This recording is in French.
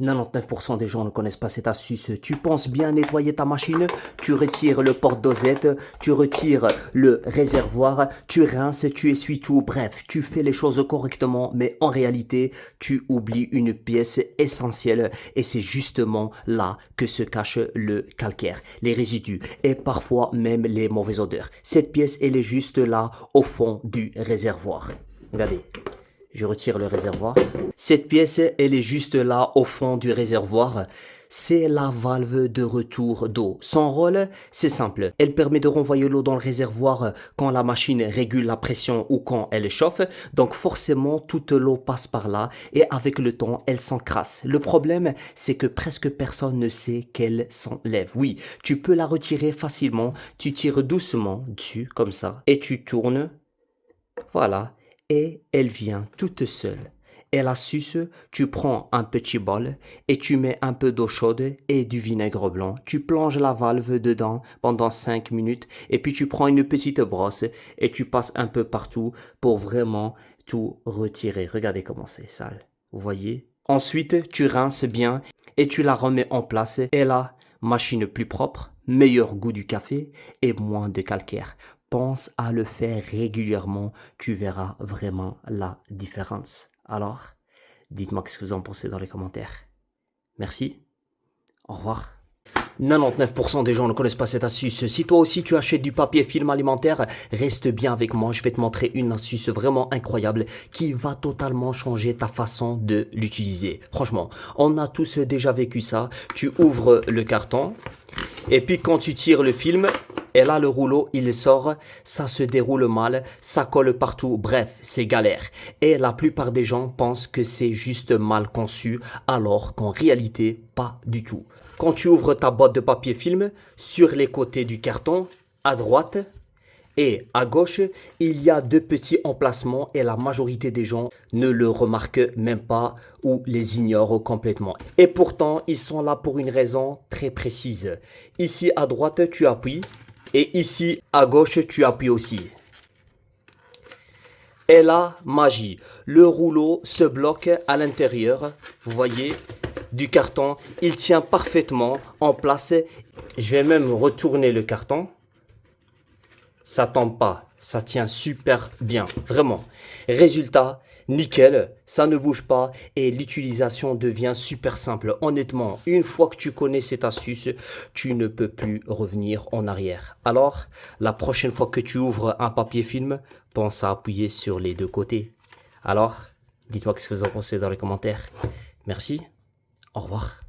99% des gens ne connaissent pas cette astuce. Tu penses bien nettoyer ta machine, tu retires le porte-dosette, tu retires le réservoir, tu rinces, tu essuies tout, bref, tu fais les choses correctement, mais en réalité, tu oublies une pièce essentielle et c'est justement là que se cache le calcaire, les résidus et parfois même les mauvaises odeurs. Cette pièce, elle est juste là au fond du réservoir. Regardez. Je retire le réservoir. Cette pièce, elle est juste là au fond du réservoir. C'est la valve de retour d'eau. Son rôle, c'est simple. Elle permet de renvoyer l'eau dans le réservoir quand la machine régule la pression ou quand elle chauffe. Donc forcément, toute l'eau passe par là et avec le temps, elle s'encrasse. Le problème, c'est que presque personne ne sait qu'elle s'enlève. Oui, tu peux la retirer facilement. Tu tires doucement dessus, comme ça, et tu tournes. Voilà. Et elle vient toute seule. Et la suce, tu prends un petit bol et tu mets un peu d'eau chaude et du vinaigre blanc. Tu plonges la valve dedans pendant 5 minutes et puis tu prends une petite brosse et tu passes un peu partout pour vraiment tout retirer. Regardez comment c'est sale. Vous voyez? Ensuite, tu rinces bien et tu la remets en place. Et là, machine plus propre, meilleur goût du café et moins de calcaire. Pense à le faire régulièrement, tu verras vraiment la différence. Alors, dites-moi ce que vous en pensez dans les commentaires. Merci, au revoir. 99% des gens ne connaissent pas cette astuce. Si toi aussi tu achètes du papier film alimentaire, reste bien avec moi. Je vais te montrer une astuce vraiment incroyable qui va totalement changer ta façon de l'utiliser. Franchement, on a tous déjà vécu ça. Tu ouvres le carton et puis quand tu tires le film, et là, le rouleau, il sort, ça se déroule mal, ça colle partout, bref, c'est galère. Et la plupart des gens pensent que c'est juste mal conçu, alors qu'en réalité, pas du tout. Quand tu ouvres ta boîte de papier film, sur les côtés du carton, à droite et à gauche, il y a deux petits emplacements et la majorité des gens ne le remarquent même pas ou les ignorent complètement. Et pourtant, ils sont là pour une raison très précise. Ici à droite, tu appuies. Et ici, à gauche, tu appuies aussi. Et là, magie. Le rouleau se bloque à l'intérieur, vous voyez, du carton. Il tient parfaitement en place. Je vais même retourner le carton. Ça tombe pas. Ça tient super bien, vraiment. Résultat, nickel, ça ne bouge pas et l'utilisation devient super simple. Honnêtement, une fois que tu connais cette astuce, tu ne peux plus revenir en arrière. Alors, la prochaine fois que tu ouvres un papier film, pense à appuyer sur les deux côtés. Alors, dites-moi ce que vous en pensez dans les commentaires. Merci, au revoir.